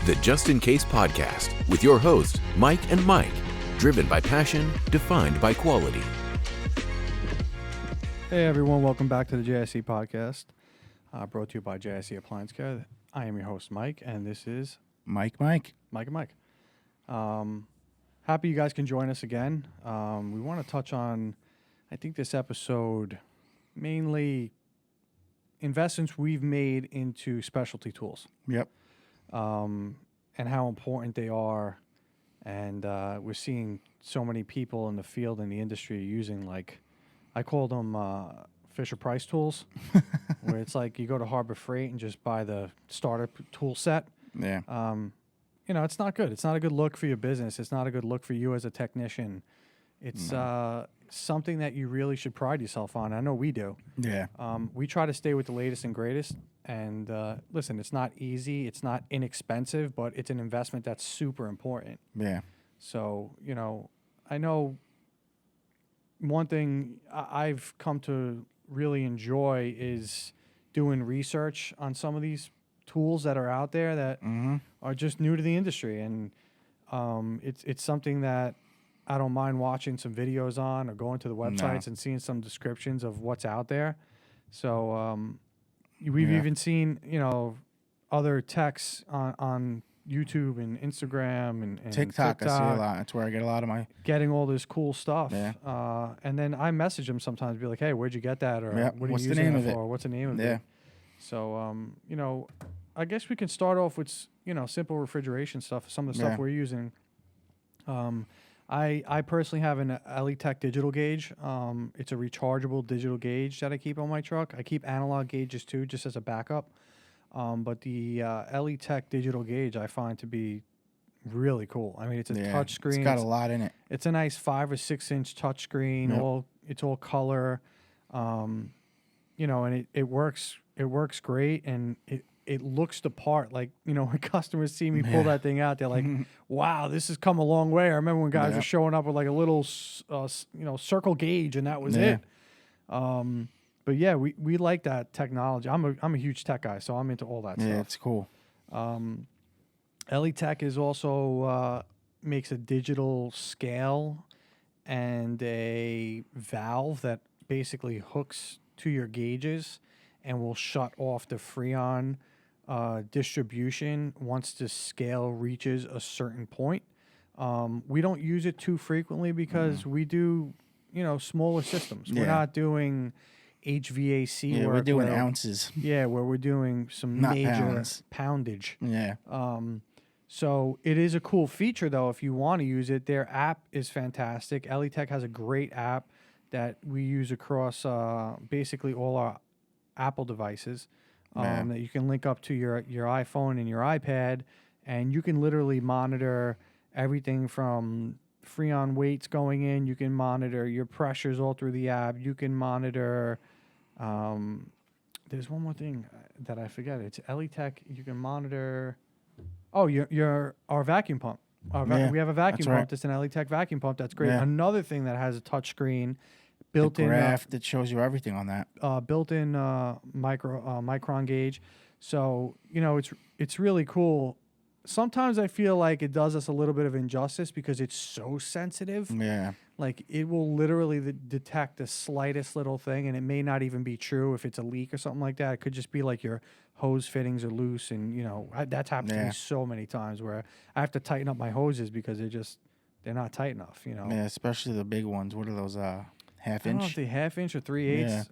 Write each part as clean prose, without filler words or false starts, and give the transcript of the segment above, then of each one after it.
the Just In Case podcast with your hosts, Mike and Mike, driven by passion, defined by quality. Hey everyone, welcome back to the JSC podcast, brought to you by JSC Appliance Care. I am your host, Mike, and this is Mike and Mike. Happy you guys can join us again. We want to touch on, I think this episode, mainly investments we've made into specialty tools. Yep. And how important they are. And we're seeing so many people in the field, in the industry, using, like, I call them Fisher-Price tools, where it's like you go to Harbor Freight and just buy the starter tool set. Yeah. You know, it's not good. It's not a good look for your business. It's not a good look for you as a technician. It's something that you really should pride yourself on. I know we do. Yeah. We try to stay with the latest and greatest. And listen, it's not easy. It's not inexpensive, but it's an investment that's super important. Yeah. So, you know, I know one thing I've come to really enjoy is doing research on some of these tools that are out there that are just new to the industry. And it's something that I don't mind watching some videos on or going to the websites and seeing some descriptions of what's out there. So we've even seen, you know, other techs on YouTube and Instagram and TikTok. I see a lot. That's where I get a lot of my getting all this cool stuff. Yeah. And then I message them sometimes, be like, "Hey, where'd you get that?" Or "What are What's you the using name it of for? it?" What's the name of it?" Yeah. So you know, I guess we can start off with simple refrigeration stuff. Some of the stuff we're using. I personally have an Elitech digital gauge. It's a rechargeable digital gauge that I keep on my truck. I keep analog gauges too, just as a backup. But the Elitech digital gauge I find to be really cool. I mean, it's a touch screen. It's got a lot in it. It's a nice 5 or 6 inch touch screen. Yep. It's all color. You know, and it works. It works great, and it looks the part. Like, you know, when customers see me pull that thing out, they're like, "Wow, this has come a long way." I remember when guys were showing up with like a little, circle gauge, and that was it. But yeah, we like that technology. I'm a huge tech guy, so I'm into all that stuff. Yeah, it's cool. Elitech is also makes a digital scale and a valve that basically hooks to your gauges and will shut off the Freon distribution once the scale reaches a certain point. We don't use it too frequently because we do, smaller systems. We're not doing HVAC work. We're doing ounces. Yeah, where we're doing some major poundage. Yeah. So it is a cool feature, though, if you want to use it. Their app is fantastic. Elitech has a great app that we use across basically all our Apple devices that you can link up to your iPhone and your iPad, and you can literally monitor everything from Freon weights going in. You can monitor your pressures all through the app. You can monitor... there's one more thing that I forget. It's Elitech. You can monitor... Oh, our vacuum pump. We have a vacuum pump. It's an Elitech vacuum pump. That's great. Yeah. Another thing that has a touch screen, built-in graph that shows you everything on that. Built-in micron gauge. So it's really cool. Sometimes I feel like it does us a little bit of injustice because it's so sensitive. Yeah. Like it will literally detect the slightest little thing, and it may not even be true if it's a leak or something like that. It could just be like your hose fittings are loose, and that's happened to me so many times where I have to tighten up my hoses because they're not tight enough. Yeah, especially the big ones. What are those? Half inch? I don't know if they're half inch or 3/8. Yeah.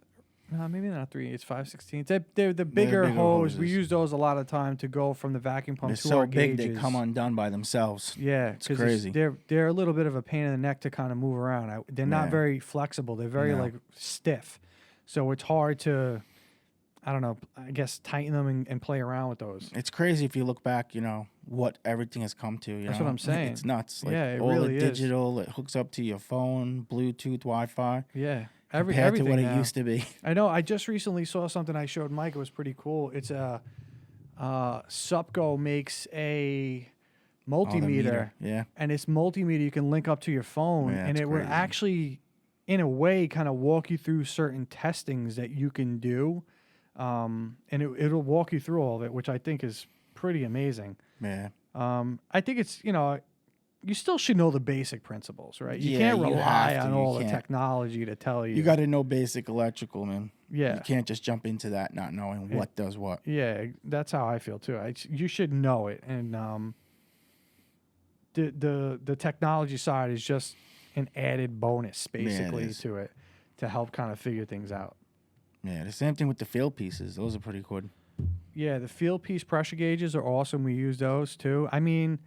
No, maybe not 3/8, 5/16. They're the bigger hose. We use those a lot of time to go from the vacuum pump to our gauges. They're so big they come undone by themselves. Yeah, it's crazy. They're a little bit of a pain in the neck to kind of move around. They're not very flexible. They're very stiff, so it's hard to, I don't know, I guess tighten them and play around with those. It's crazy if you look back. What everything has come to. That's what I'm saying. It's nuts. Like, it all really the digital. It hooks up to your phone, Bluetooth, Wi-Fi. Yeah. Compared to what now. It used to be. I know. I just recently saw something I showed Mike. It was pretty cool. It's Supco makes a multimeter. And this multimeter you can link up to your phone, and it will actually, in a way, kind of walk you through certain testings that you can do, and it'll walk you through all of it, which I think is pretty amazing. Yeah. I think it's, you still should know the basic principles, right? You Yeah, can't you rely have to. on You all the can't. technology to tell you. You got to know basic electrical, man. Yeah. You can't just jump into that not knowing what does what. Yeah, that's how I feel too. You should know it, and the technology side is just an added bonus, basically, to it to help kind of figure things out. Yeah, the same thing with the field pieces. Those are pretty good. Yeah, the field piece pressure gauges are awesome. We use those too. I mean,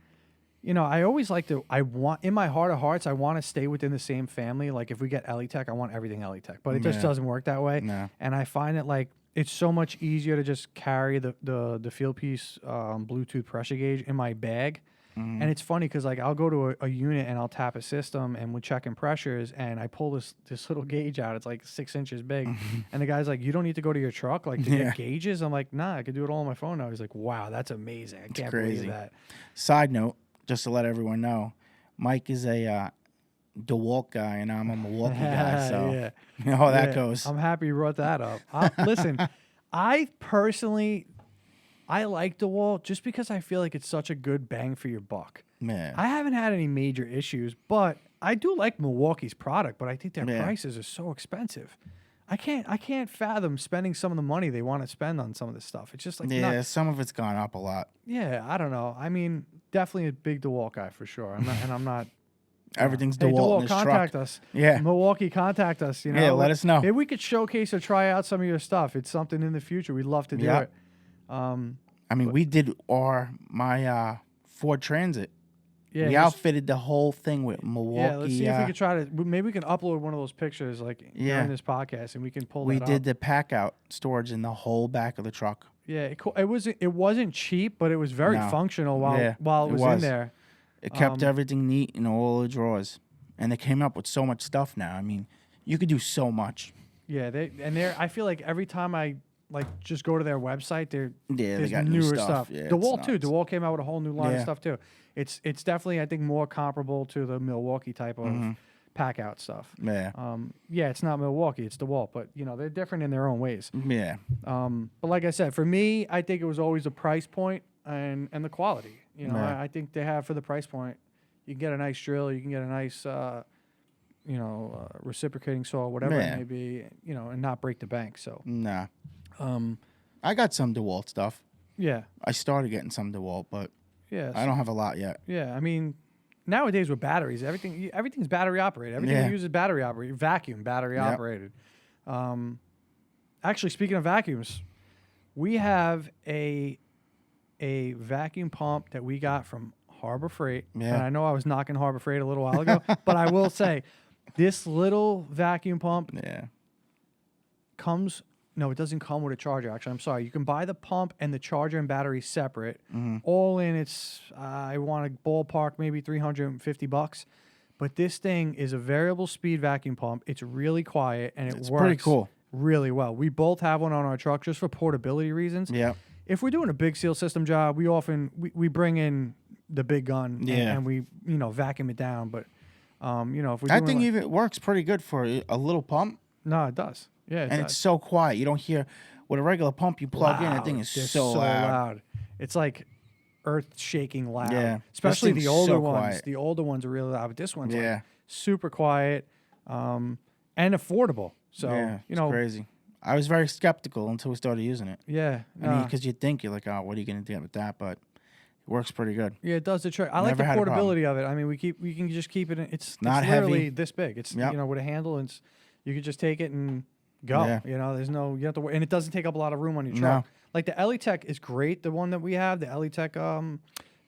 I always like to. In my heart of hearts, I want to stay within the same family. Like if we get Elitech, I want everything Elitech, but it just doesn't work that way. No. And I find it like it's so much easier to just carry the field piece Bluetooth pressure gauge in my bag. And it's funny because like I'll go to a unit and I'll tap a system and we're checking pressures and I pull this little gauge out. It's like 6 inches big. And the guy's like, you don't need to go to your truck like to get gauges. I'm like, nah, I could do it all on my phone now. He's like, wow, that's amazing. I can't believe that. Side note, just to let everyone know, Mike is a DeWalt guy and I'm a Milwaukee guy. So you know how that goes. I'm happy you brought that up. Listen, I personally... I like DeWalt just because I feel like it's such a good bang for your buck. Man. I haven't had any major issues, but I do like Milwaukee's product, but I think their prices are so expensive. I can't fathom spending some of the money they want to spend on some of this stuff. It's just like some of it's gone up a lot. Yeah, I don't know. I mean, definitely a big DeWalt guy for sure. I'm not Everything's hey, DeWalt in his contact truck. us. Yeah. Milwaukee, contact us. Yeah, let us know. Maybe we could showcase or try out some of your stuff. It's something in the future. We'd love to do it. I mean, we did my Ford Transit. Yeah, we outfitted the whole thing with Milwaukee. Yeah, let's see if we can try to. Maybe we can upload one of those pictures like during this podcast, and we can pull. We that did up. the pack out storage in the whole back of the truck. Yeah, it wasn't cheap, but it was very functional while it was in there. It kept everything neat in all the drawers, and they came up with so much stuff now. I mean, you could do so much. Yeah, I feel like every time I just go to their website, there's they got newer new stuff. Yeah, DeWalt too. DeWalt came out with a whole new line of stuff too. It's definitely I think more comparable to the Milwaukee type of pack out stuff. Yeah. It's not Milwaukee, it's DeWalt, but they're different in their own ways. Yeah. But like I said, for me, I think it was always the price point and the quality. I think they have for the price point, you can get a nice drill, you can get a nice reciprocating saw, whatever it may be, and not break the bank. So nah. I got some DeWalt stuff. Yeah. I started getting some DeWalt, but I don't have a lot yet. Yeah, I mean, nowadays with batteries, everything's battery operated. Everything uses battery operated, vacuum battery operated. Actually, speaking of vacuums, we have a vacuum pump that we got from Harbor Freight. Yeah. And I know I was knocking Harbor Freight a little while ago, but I will say this little vacuum pump comes. No, it doesn't come with a charger, actually. I'm sorry. You can buy the pump and the charger and battery separate. All in, it's, I want to ballpark maybe $350. But this thing is a variable speed vacuum pump. It's really quiet, and it's works pretty cool. Really well. We both have one on our truck just for portability reasons. Yeah. If we're doing a big seal system job, we often, we bring in the big gun and we, vacuum it down. But, if we're doing that thing even works pretty good for a little pump. No, it does. Yeah, and it's so quiet. You don't hear with a regular pump you plug in. That thing is so loud. It's like earth-shaking loud. Yeah, especially the older so ones. quiet. The older ones are really loud, but this one's like super quiet and affordable. So it's crazy. I was very skeptical until we started using it. Yeah, I mean, because you're like, oh, what are you going to do with that? But it works pretty good. Yeah, it does the trick. I like the portability of it. I mean, we can just keep it. It's not literally heavy. this big. It's with a handle, and you can just take it and go. Yeah. There's no, you have to, and it doesn't take up a lot of room on your truck. Like the Elitech is great. The one that we have, the Elitech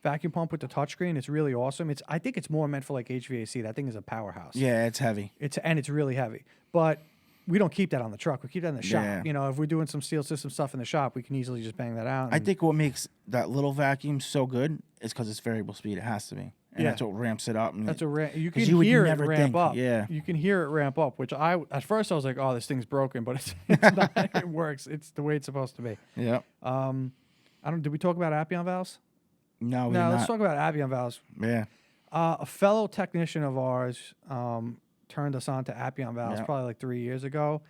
vacuum pump with the touchscreen, it's really awesome. I think it's more meant for like HVAC. That thing is a powerhouse. Yeah, it's heavy. It's really heavy. But we don't keep that on the truck. We keep that in the shop. Yeah. If we're doing some steel system stuff in the shop, we can easily just bang that out. I think what makes that little vacuum so good is because it's variable speed. It has to be. And that's what ramps it up. And that's you can you hear never it ramp up. Yeah. You can hear it ramp up, which at first I was like, oh, this thing's broken, but it's not. It works. It's the way it's supposed to be. Yeah. Did we talk about Appion valves? No, let's talk about Appion valves. Yeah. A fellow technician of ours turned us on to Appion valves probably like 3 years ago.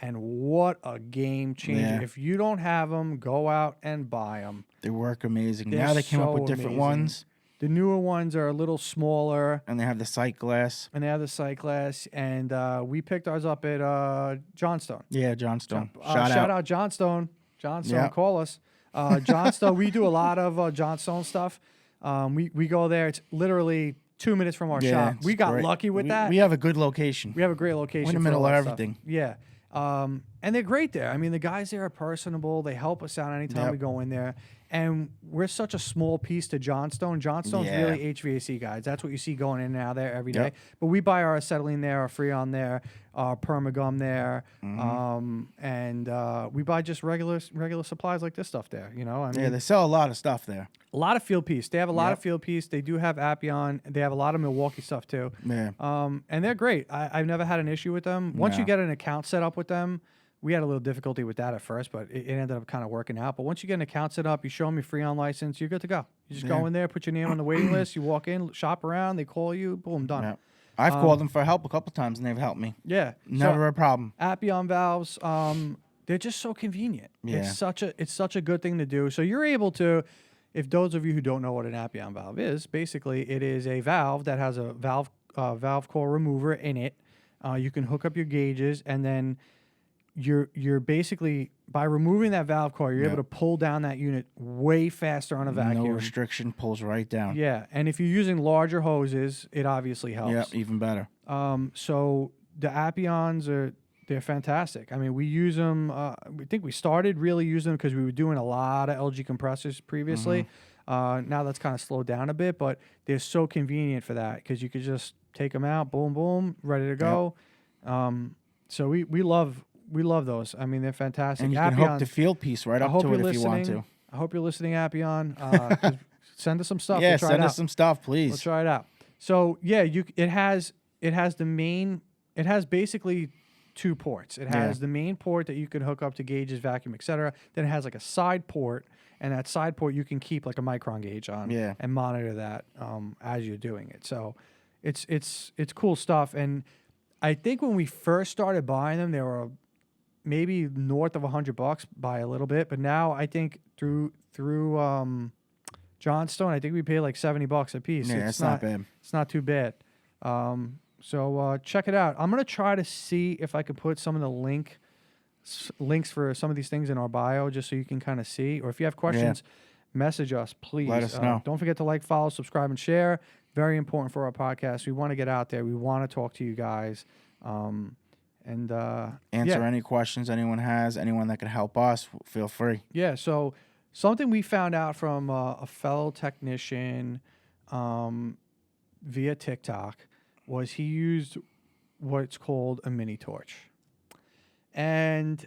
And what a game changer. Yeah. If you don't have them, go out and buy them. They work amazing. They're Now they came up so with different amazing. ones. The newer ones are a little smaller. And they have the sight glass. And they have the sight glass. And we picked ours up at Johnstone. Yeah, Johnstone. Shout out Johnstone. Johnstone, Yeah. call us. Johnstone, we do a lot of Johnstone stuff. We go there. It's literally 2 minutes from our shop. it's We got great. lucky with that. We have a good location. We have a great location. We're in the for middle all of that stuff. everything. Yeah. And they're great there. I mean, the guys there are personable. They help us out anytime Yep. we go in there. And we're such a small piece to Johnstone. Johnstone's Yeah. really HVAC guys. That's what you see going in and out there every day. Yep. But we buy our acetylene there, our Freon there, our Permagum there, Mm-hmm. and we buy just regular supplies like this stuff there. You know, I mean, Yeah, they sell a lot of stuff there. a lot of field piece. They have a lot Yep. of field piece. They do have Appion. They have a lot of Milwaukee stuff too. Yeah. And they're great. I've never had an issue with them. Once you No. get an account set up with them, we had a little difficulty with that at first, but it ended up kind of working out. But once you get an account set up, you show them your Freon license, you're good to go. You just go in there, put your name on the waiting list, you walk in, shop around, they call you, boom, done. Yeah. I've called them for help a couple times and they've helped me. Yeah. Never a problem. Appion valves, they're just so convenient. Yeah. It's such a good thing to do. So you're able to, if those of you who don't know what an Appion valve is, basically it is a valve that has a valve core remover in it. You can hook up your gauges, and then you're basically, by removing that valve core, you're able to pull down that unit way faster on a vacuum. No restriction, pulls right down. Yeah, and if you're using larger hoses, it obviously helps. Yeah, even better. So the Appions they're fantastic. I mean, we use them. We think we started really using them because we were doing a lot of LG compressors previously. Now that's kind of slowed down a bit, but they're so convenient for that because you could just take them out, boom, boom, ready to go. So we love those. I mean, they're fantastic. And you can hook the field piece right up to it if you want to. I hope you're listening, Appion. Send us some stuff. Yeah, we'll try send it us out. some stuff, please. We'll try it out. So yeah, it has basically two ports. It has the main port that you can hook up to gauges, vacuum, etc. Then it has like a side port, and that side port you can keep like a micron gauge on and monitor that as you're doing it. So it's cool stuff. And I think when we first started buying them, they were maybe north of $100 by a little bit, but now I think through Johnstone, I think we paid like $70 a piece. Yeah, it's not bad. It's not too bad. So check it out. I'm gonna try to see if I can put some of the links for some of these things in our bio, just so you can kind of see. Or if you have questions, message us, please. Let us know. Don't forget to like, follow, subscribe, and share. Very important for our podcast. We want to get out there. We want to talk to you guys. And answer any questions anyone has. Anyone that can help us, feel free. Yeah. So something we found out from a fellow technician via TikTok was he used what's called a mini torch. And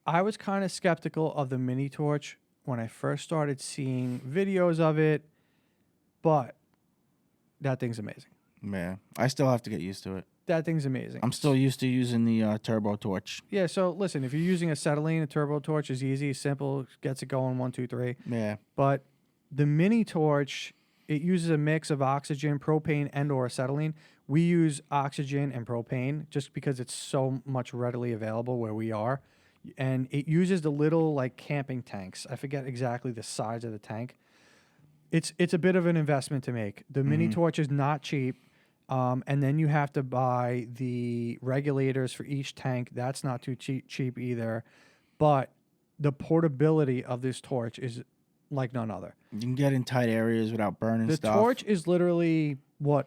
I was kind of skeptical of the mini torch when I first started seeing videos of it, but that thing's amazing. Yeah, I still have to get used to it. That thing's amazing. I'm still used to using the turbo torch. Yeah, so listen, if you're using acetylene, a turbo torch is easy, simple, gets it going, 1, 2, 3. Yeah. But the mini torch, it uses a mix of oxygen, propane, and or acetylene. We use oxygen and propane just because it's so much readily available where we are. And it uses the little like camping tanks. I forget exactly the size of the tank. It's a bit of an investment to make. The mini torch is not cheap. And then you have to buy the regulators for each tank. That's not too cheap either. But the portability of this torch is like none other. You can get in tight areas without burning stuff. The torch is literally,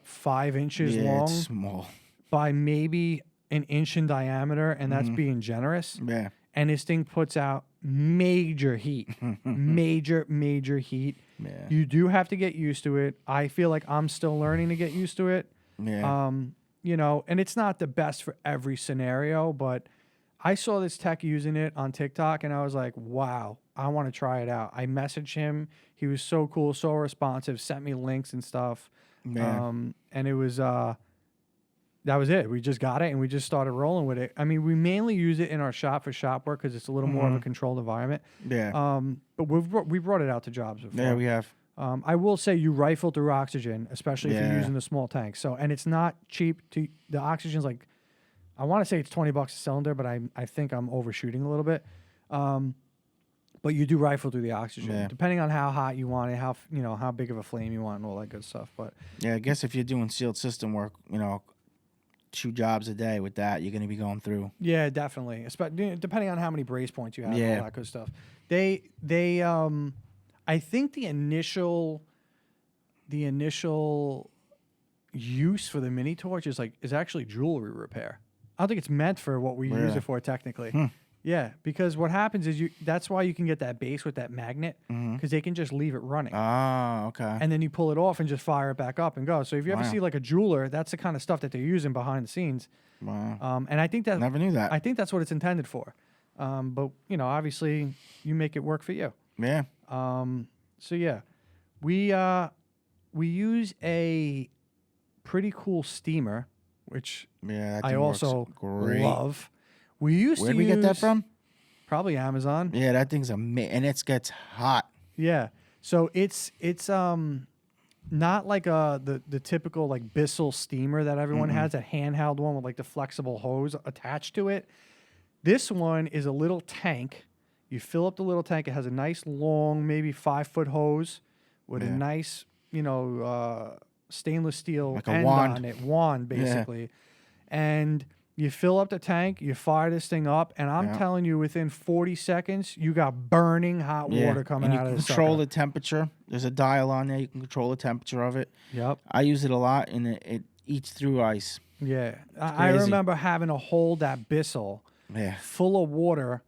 5 inches long? It's small. By maybe an inch in diameter, and that's being generous. Yeah. And this thing puts out major heat. major heat. Yeah. You do have to get used to it. I feel like I'm still learning to get used to it. Yeah. And it's not the best for every scenario, but I saw this tech using it on TikTok and I was like, wow, I want to try it out. I messaged him. He was so cool, so responsive, sent me links and stuff. Yeah. And it was, that was it. We just got it and we just started rolling with it. I mean, we mainly use it in our shop for shop work because it's a little more of a controlled environment. Yeah. But we brought it out to jobs before. Yeah, we have. I will say you rifle through oxygen, especially if you're Yeah. using the small tank. So, and it's not cheap. The oxygen's like, I want to say it's $20 a cylinder, but I think I'm overshooting a little bit. But you do rifle through the oxygen, depending on how hot you want it, how big of a flame you want, and all that good stuff. But yeah, I guess if you're doing sealed system work, 2 jobs a day with that, you're going to be going through. Yeah, definitely. Depending on how many brace points you have, and all that good stuff. I think the initial use for the mini torch is actually jewelry repair. I don't think it's meant for what we use it for technically. Yeah, because what happens is that's why you can get that base with that magnet, because they can just leave it running. Oh, okay. And then you pull it off and just fire it back up and go. So if you ever see like a jeweler, that's the kind of stuff that they're using behind the scenes. Wow. And I think that never knew that. I think that's what it's intended for. But obviously you make it work for you. Yeah. So yeah, we use a pretty cool steamer, which I also love. Where'd we get that from? Probably Amazon. Yeah, that thing's amazing, and it gets hot. Yeah, so it's not like the typical like Bissell steamer that everyone has, that handheld one with like the flexible hose attached to it. This one is a little tank. You fill up the little tank. It has a nice long, maybe 5-foot hose with a nice, stainless steel like a end wand on it, wand basically, and you fill up the tank, you fire this thing up, and I'm telling you, within 40 seconds, you got burning hot water coming out of the sucker. You can control the temperature. There's a dial on there. You can control the temperature of it. Yep. I use it a lot, and it eats through ice. Yeah. I remember having to hold that Bissell full of water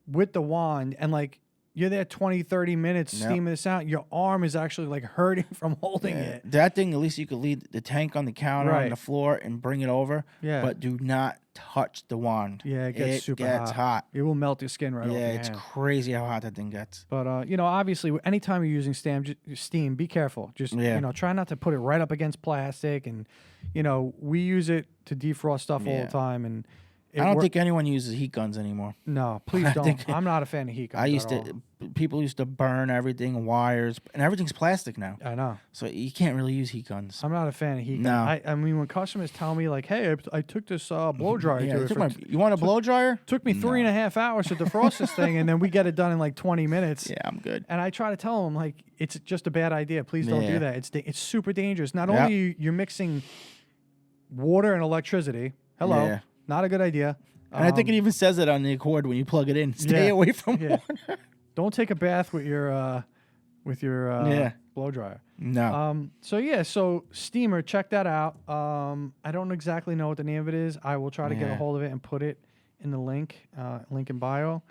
with the wand, and like, you're there 20, 30 minutes steaming this out. Your arm is actually like hurting from holding it. That thing, at least you could leave the tank on the counter on the floor and bring it over. Yeah. But do not touch the wand. Yeah, it gets super hot. It will melt your skin right off your it's hand. crazy how hot that thing gets. But, obviously, anytime you're using steam, be careful. Just, try not to put it right up against plastic. And, we use it to defrost stuff all the time. And I don't think anyone uses heat guns anymore. No, please don't. I'm not a fan of heat guns. People used to burn everything, wires, and everything's plastic now. I know. So you can't really use heat guns. I'm not a fan of heat guns. I mean, when customers tell me like, "Hey, I took this blow dryer to it. You want a blow dryer? Took me 3.5 hours to defrost this thing, and then we get it done in like 20 minutes." Yeah, I'm good. And I try to tell them like, it's just a bad idea. Please don't do that. It's super dangerous. Not only you're mixing water and electricity. Hello. Yeah. Not a good idea. And I think it even says it on the cord when you plug it in. Stay away from water. Don't take a bath with your blow dryer. No. So steamer, check that out. I don't exactly know what the name of it is. I will try to get a hold of it and put it in the link in bio.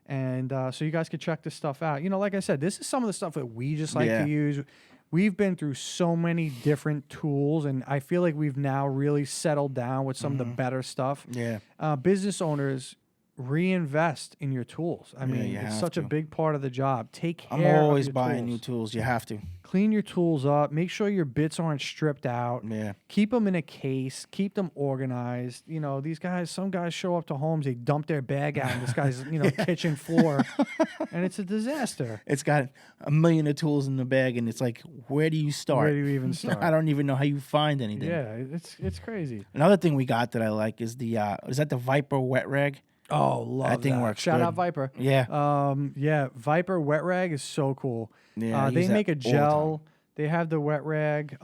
And so you guys can check this stuff out. Like I said, this is some of the stuff that we just like to use. We've been through so many different tools, and I feel like we've now really settled down with some of the better stuff. Yeah. Business owners, reinvest in your tools. I mean, it's such a big part of the job. Take care of your tools. I'm always buying new tools. You have to. Clean your tools up. Make sure your bits aren't stripped out. Yeah. Keep them in a case. Keep them organized. Some guys show up to homes, they dump their bag out in this guy's, kitchen floor, and it's a disaster. It's got a million of tools in the bag, and it's like, where do you start? Where do you even start? I don't even know how you find anything. Yeah, it's crazy. Another thing we got that I like is is that the Viper wet rag? Oh, love that. Thing works. Shout out Viper. Yeah. Viper wet rag is so cool. Yeah. They make a gel. They have the wet rag.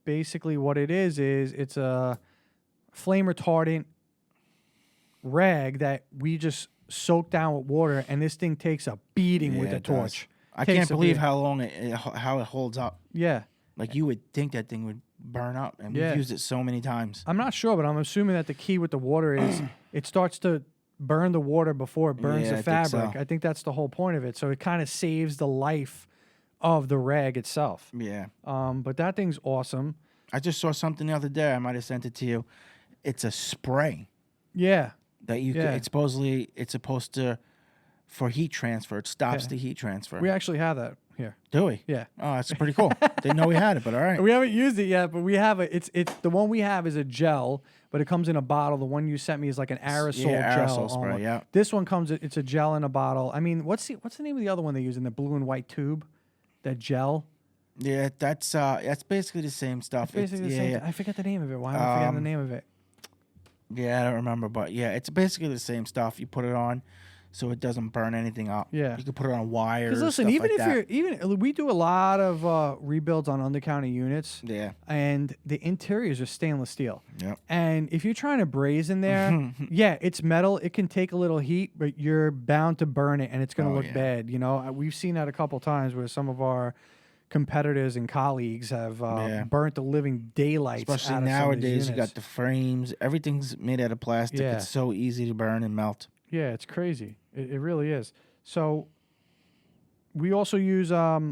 Basically what it is it's a flame retardant rag that we just soak down with water, and this thing takes a beating with a torch. I can't believe how it holds up. Yeah. Like you would think that thing would burn up, and we've used it so many times. I'm not sure, but I'm assuming that the key with the water is it starts to burn the water before it burns the fabric. I think that's the whole point of it. So it kind of saves the life of the rag itself. Yeah. But that thing's awesome. I just saw something the other day. I might have sent it to you. It's a spray. Yeah. That you could, it's supposed to, for heat transfer. It stops the heat transfer. We actually have that here. Do we? Yeah. Oh, that's pretty cool. Didn't know we had it, but all right. We haven't used it yet, but we have it. It's the one we have is a gel, but it comes in a bottle. The one you sent me is like an aerosol gel. Spray, yeah. This one it's a gel in a bottle. I mean, what's the name of the other one they use in the blue and white tube? That gel. Yeah, that's basically the same stuff. It's basically the same. I forget the name of it. Why am I forgetting the name of it? Yeah, I don't remember, but yeah, it's basically the same stuff. You put it on, so it doesn't burn anything up. Yeah. You can put it on wires. Because listen, stuff even like if that. you're we do a lot of rebuilds on undercounter units. Yeah. And the interiors are stainless steel. Yep. And if you're trying to braze in there, yeah, it's metal. It can take a little heat, but you're bound to burn it, and it's going to look bad. You know, we've seen that a couple times where some of our competitors and colleagues have burnt the living daylights Especially out of nowadays, some of these you got the frames. Everything's made out of plastic. Yeah. It's so easy to burn and melt. Yeah, it's crazy. It really is. So we also use a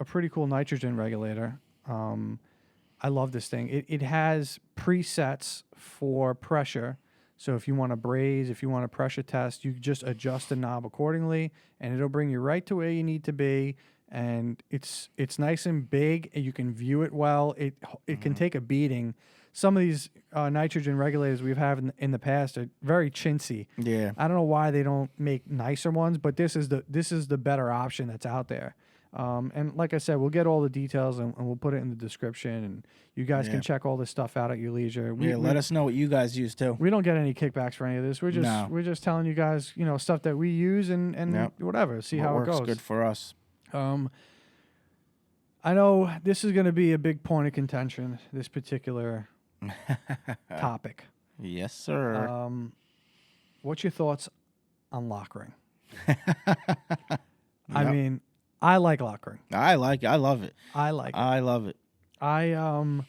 pretty cool nitrogen regulator. I love this thing. It has presets for pressure. So if you want to braze, if you want to pressure test, you just adjust the knob accordingly, and it'll bring you right to where you need to be. And it's nice and big, and you can view it well. It can take a beating. Some of these nitrogen regulators we've had in the past are very chintzy. Yeah. I don't know why they don't make nicer ones, but this is the better option that's out there. And like I said, we'll get all the details and we'll put it in the description, and you guys can check all this stuff out at your leisure. Let us know what you guys use too. We don't get any kickbacks for any of this. We're just telling you guys, stuff that we use and whatever. See how it goes. Works good for us. I know this is going to be a big point of contention, this particular topic. Yes, sir. What's your thoughts on lock ring? I mean, I like lock ring. I like it. I love it. I like it. I love it. At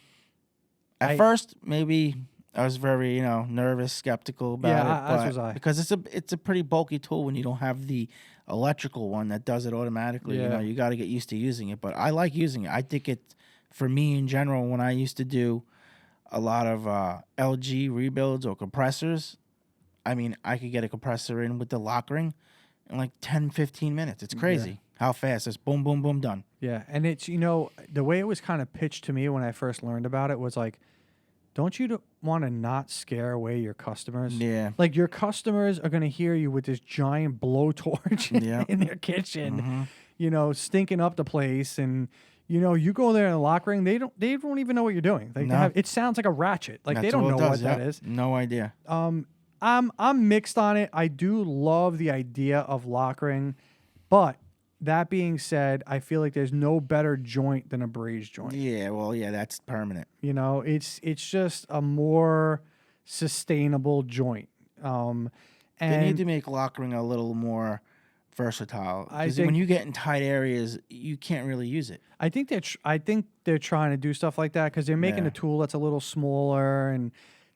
first, maybe I was very, nervous, skeptical about it. As was I. Because it's a pretty bulky tool when you don't have the electrical one that does it automatically. Yeah. You got to get used to using it. But I like using it. I think for me in general, when I used to do a lot of LG rebuilds or compressors, I mean, I could get a compressor in with the lock ring in like 10, 15 minutes. It's crazy how fast it's boom, boom, boom, done. Yeah, and it's, the way it was kind of pitched to me when I first learned about it was like, don't you want to not scare away your customers? Yeah. Like, your customers are going to hear you with this giant blowtorch in their kitchen, stinking up the place. And, you go there in the lock ring, they don't even know what you're doing. Like, it sounds like a ratchet. Like, they don't know what that is. No idea. I'm mixed on it. I do love the idea of lock ring, but that being said, I feel like there's no better joint than a braze joint. Yeah, well, that's permanent. It's just a more sustainable joint. They need to make lock ring a little more versatile. Because when you get in tight areas, you can't really use it. I think they're trying to do stuff like that because they're making a tool that's a little smaller, and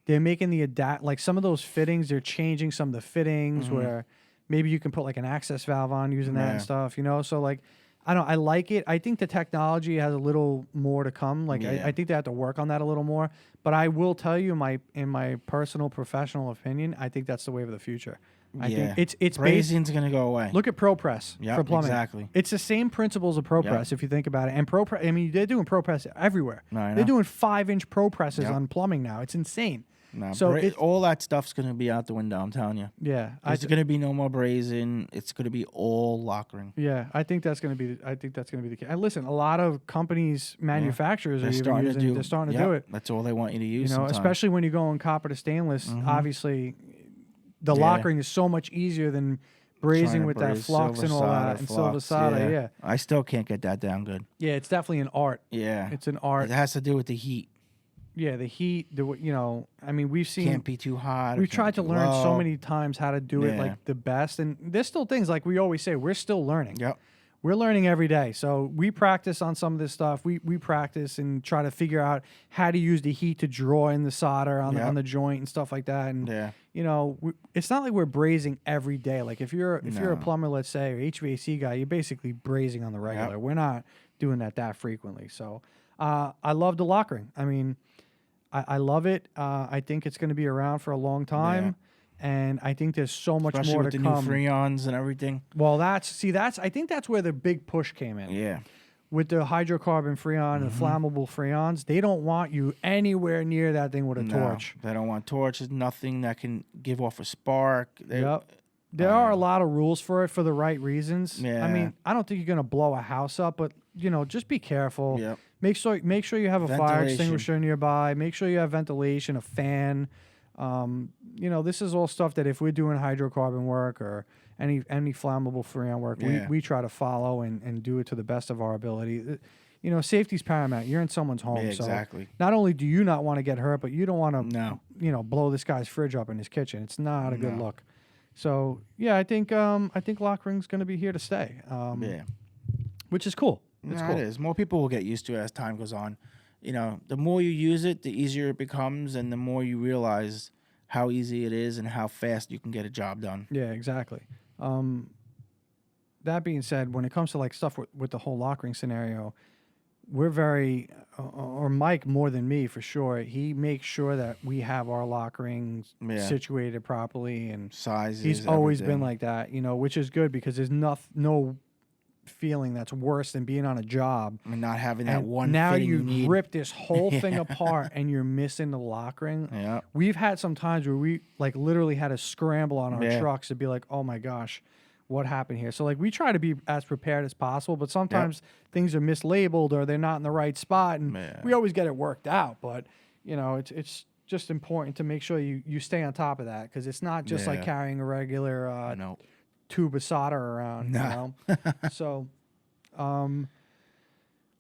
they're making like some of those fittings. They're changing some of the fittings where maybe you can put like an access valve on using that and stuff, So like, I like it. I think the technology has a little more to come. Like I think they have to work on that a little more. But I will tell you, in my personal professional opinion, I think that's the wave of the future. I think it's brazing's gonna go away. Look at ProPress for plumbing. Exactly. It's the same principles of ProPress if you think about it. And ProPress, I mean, they're doing ProPress everywhere. No, they're doing 5-inch ProPresses on plumbing now. It's insane. No, so all that stuff's going to be out the window, I'm telling you. Yeah. There's going to be no more brazing. It's going to be all lock ring. Yeah, I think that's going to be the case. And listen, a lot of companies, manufacturers they're starting to do it. That's all they want you to use. Especially when you go on copper to stainless, obviously the lock ring is so much easier than brazing with that flux and all that and silver solder. Yeah. I still can't get that down good. Yeah, it's definitely an art. Yeah. It's an art. It has to do with the heat. Yeah, the heat, I mean, we've seen... Can't be too hot. We've tried to learn so many times how to do it like the best. And there's still things, like we always say, we're still learning. Yep. We're learning every day. So we practice on some of this stuff. We practice and try to figure out how to use the heat to draw in the solder on the joint and stuff like that. And, it's not like we're brazing every day. Like if you're a plumber, let's say, or HVAC guy, you're basically brazing on the regular. We're not doing that frequently. So I love the lock ring. I mean... I love it. I think it's going to be around for a long time, and I think there's so much more to come. Especially with the new Freons and everything. Well, I think that's where the big push came in. Yeah. With the hydrocarbon Freon and the flammable Freons, they don't want you anywhere near that thing with a torch. They don't want torches, nothing that can give off a spark. There are a lot of rules for it for the right reasons. Yeah. I mean, I don't think you're going to blow a house up, but, just be careful. Yep. Make sure you have a fire extinguisher nearby. Make sure you have ventilation, a fan. This is all stuff that if we're doing hydrocarbon work or any flammable freon work, we try to follow and do it to the best of our ability. Safety's paramount. You're in someone's home. Yeah, exactly. So not only do you not want to get hurt, but you don't want to, No. blow this guy's fridge up in his kitchen. It's not a good look. So yeah, I think lock ring's going to be here to stay. Which is cool. It's cool. It is. More people will get used to it as time goes on. The more you use it, the easier it becomes, and the more you realize how easy it is and how fast you can get a job done. Yeah, exactly. That being said, when it comes to like stuff with the whole lock ring scenario, we're very, or Mike more than me for sure, he makes sure that we have our lock rings situated properly and sizes. He's always been like that, which is good because there's no feeling that's worse than being on a job and not having that one now fitting you need. rip this whole thing apart and you're missing the lock ring. Yeah. We've had some times where we like literally had to scramble on our trucks to be like, oh my gosh, what happened here? So like we try to be as prepared as possible, but sometimes things are mislabeled or they're not in the right spot, and we always get it worked out. But it's just important to make sure you stay on top of that, because it's not just like carrying a regular tube of solder around. So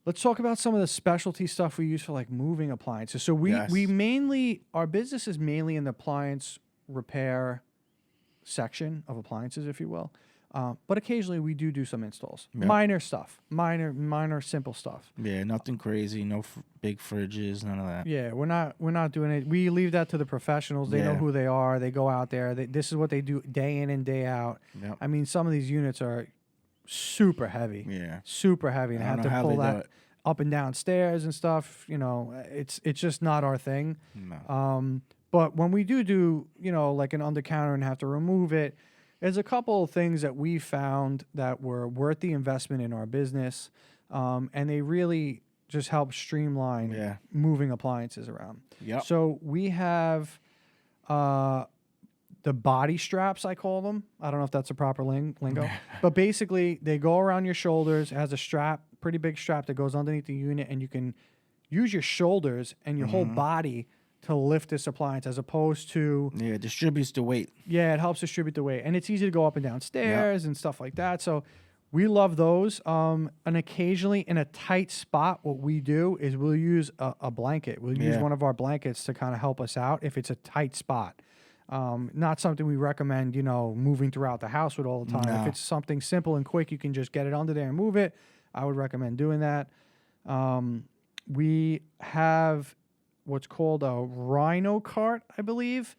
let's talk about some of the specialty stuff we use for like moving appliances. So we mainly, our business is mainly in the appliance repair section of appliances, if you will. But occasionally we do some installs, minor stuff, minor simple stuff. Yeah, nothing crazy, no big fridges, none of that. Yeah, we're not doing it. We leave that to the professionals. They know who they are. They go out there. This is what they do day in and day out. Yep. I mean, some of these units are super heavy. Yeah, super heavy, and have to pull that up and down stairs and stuff. It's just not our thing. No. But when we do like an under counter and have to remove it, there's a couple of things that we found that were worth the investment in our business, and they really just help streamline moving appliances around. Yep. So we have the body straps, I call them. I don't know if that's a proper lingo, but basically they go around your shoulders. It has a strap, pretty big strap that goes underneath the unit, and you can use your shoulders and your whole body to lift this appliance, as opposed to... Yeah, it distributes the weight. Yeah, it helps distribute the weight. And it's easy to go up and down stairs and stuff like that. So we love those. And occasionally in a tight spot, what we do is we'll use a blanket. We'll use one of our blankets to kind of help us out if it's a tight spot. Not something we recommend, moving throughout the house with all the time. No. If it's something simple and quick, you can just get it under there and move it. I would recommend doing that. We have what's called a Rhino cart, I believe.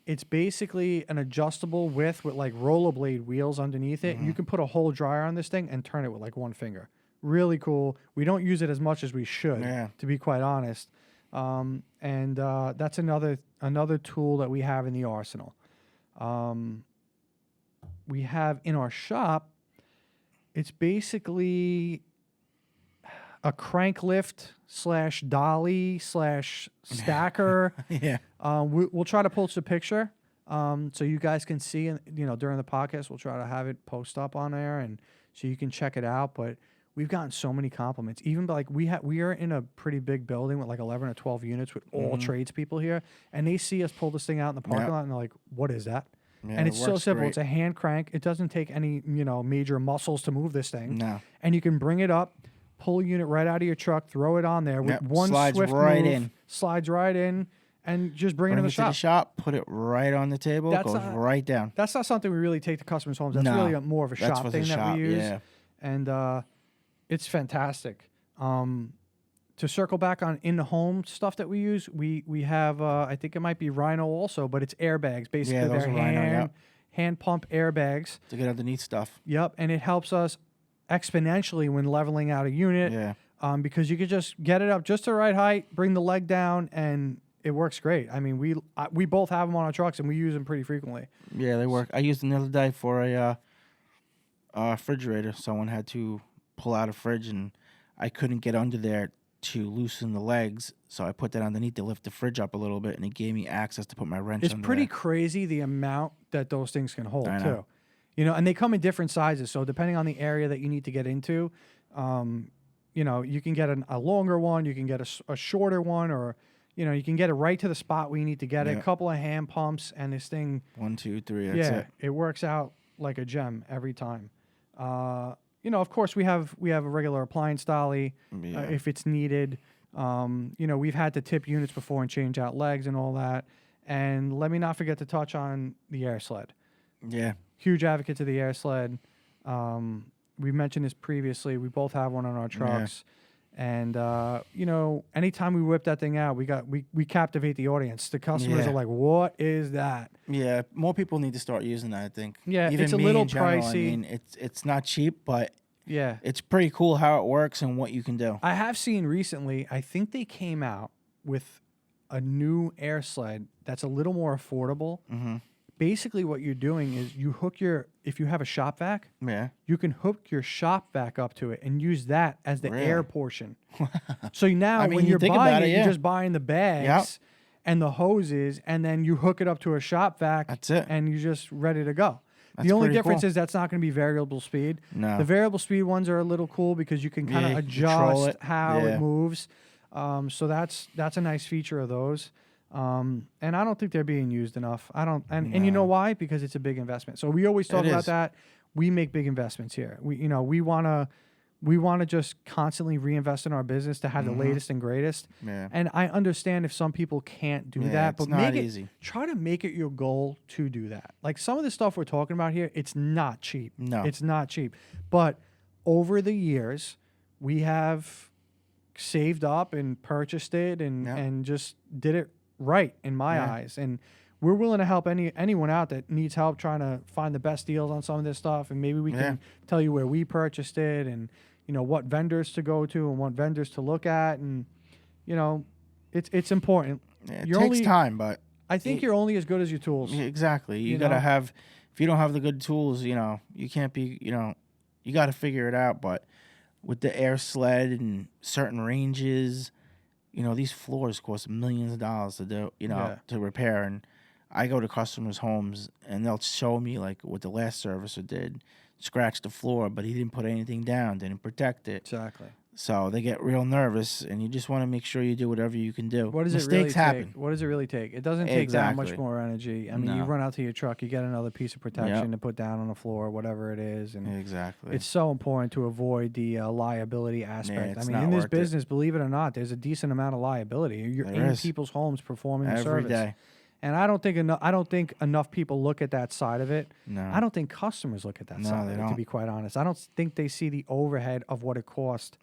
It's basically an adjustable width with like rollerblade wheels underneath it. You can put a whole dryer on this thing and turn it with like one finger. Really cool. We don't use it as much as we should, to be quite honest. And that's another tool that we have in the arsenal. We have in our shop, it's basically a crank lift / dolly / stacker. We'll try to post a picture so you guys can see, during the podcast. We'll try to have it post up on there, and so you can check it out. But we've gotten so many compliments. Even like we are in a pretty big building with like 11 or 12 units with all tradespeople here, and they see us pull this thing out in the parking lot, and they're like, "What is that?" Yeah, and it's so simple. Great. It's a hand crank. It doesn't take any major muscles to move this thing. No. And you can bring it up, pull a unit right out of your truck, throw it on there with one slides swift right move, in. Slides right in, and just bring it in the shop. To the shop, put it right on the table, goes right down. That's not something we really take to customers' homes. That's really more of a shop thing that we use. Yeah. And it's fantastic. To circle back on in-the-home stuff that we use, we have, I think it might be Rhino also, but it's airbags. Basically, they're hand pump airbags. To get underneath stuff. Yep, and it helps us exponentially when leveling out a unit. Yeah. Because you could just get it up just the right height, bring the leg down, and it works great. I mean, we both have them on our trucks, and we use them pretty frequently. Yeah, they work. I used them the other day for a refrigerator. Someone had to pull out a fridge, and I couldn't get under there to loosen the legs, so I put that underneath to lift the fridge up a little bit, and it gave me access to put my wrench It's under pretty there. Crazy the amount that those things can hold, I know. too. And they come in different sizes, so depending on the area that you need to get into, you can get a longer one, you can get a shorter one, or You know, you can get it right to the spot where you need to get it. Yeah. A couple of hand pumps, and this thing, 1, 2, 3. That's it. it works out like a gem every time. You know, of course, we have a regular appliance dolly if it's needed. You know, we've had to tip units before and change out legs and all that. And let me not forget to touch on the air sled. Yeah. Huge advocates of the air sled. We mentioned this previously. We both have one on our trucks. And, you know, anytime we whip that thing out, we captivate the audience. The customers are like, what is that? Yeah, more people need to start using that, I think. Yeah, even it's a me little in general, pricey. I mean, it's not cheap, but Yeah. it's pretty cool how it works and what you can do. I have seen recently, I think they came out with a new air sled that's a little more affordable. Mm-hmm. Basically, what you're doing is you hook if you have a shop vac, Yeah. you can hook your shop vac up to it and use that as the Really? air portion. So now I mean, when you you're think buying about it, it, you're yeah. just buying the bags and the hoses, and then you hook it up to a shop vac. That's it. And you're just ready to go. That's The only pretty difference cool. is that's not going to be variable speed. No. The variable speed ones are a little cool because you can kind of Yeah, you control adjust it. how Yeah. it moves. So that's a nice feature of those. And I don't think they're being used enough. And you know why? Because it's a big investment. So we always talk It about is. that. We make big investments here. We want to just constantly reinvest in our business to have the latest and greatest. Yeah. And I understand if some people can't do Yeah, that, it's but not make easy. try to make it your goal to do that. Like some of the stuff we're talking about here, it's not cheap. No. It's not cheap. But over the years, we have saved up and purchased it and just did it right in my eyes. And we're willing to help anyone out that needs help trying to find the best deals on some of this stuff. And maybe we can tell you where we purchased it and, you know, what vendors to go to and what vendors to look at. And, you know, it's important. Yeah, it takes time, but I think you're only as good as your tools. yeah, exactly. You You gotta know? have. If you don't have the good tools, you know, you can't be. You know, you got to figure it out. But with the air sled and certain ranges, you know, these floors cost millions of dollars to do. You know, to repair. And I go to customers' homes and they'll show me like what the last servicer did. Scratched the floor, but he didn't put anything down, didn't protect it. Exactly. So they get real nervous, and you just want to make sure you do whatever you can do. What does Mistakes it really happen. take? What does it really take? It doesn't take that much Exactly. more energy. I mean, you No. run out to your truck, you get another piece of protection to put down on the floor, whatever it is, and Exactly. it's so important to avoid the liability aspect. I it's mean, not in this worth it. business, believe it or not, there's a decent amount of liability. You're There in is. people's homes performing the every service, day. and I don't think enough people look at that side of it. No. I don't think customers look at that No, side they of it. To don't. be quite honest, I don't think they see the overhead of what it costs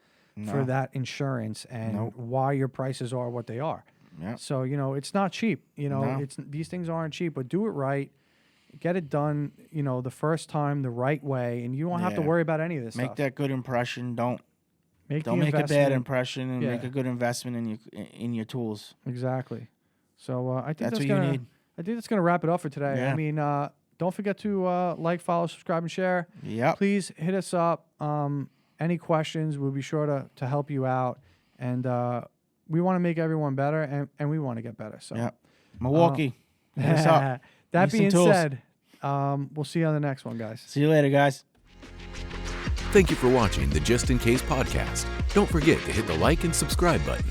for No. that insurance and Nope. why your prices are what they are. Yep. So, you know, it's not cheap. You know, No. these things aren't cheap, but do it right. Get it done, you know, the first time the right way, and you won't have to Yeah. worry about any of this Make stuff. that good impression. Don't Make the make a bad investment. impression, and make Yeah. a good investment in your tools. Exactly. So I think That's what gonna, you need. I think that's gonna wrap it up for today. I Yeah. mean, don't forget to like, follow, subscribe, and share. Yep. Please hit us up. Any questions, we'll be sure to help you out. And we want to make everyone better, and we want to get better. So Yep. Milwaukee. Hit us up. that Need some being tools. said, we'll see you on the next one, guys. See you later, guys. Thank you for watching the Just In Case podcast. Don't forget to hit the like and subscribe button.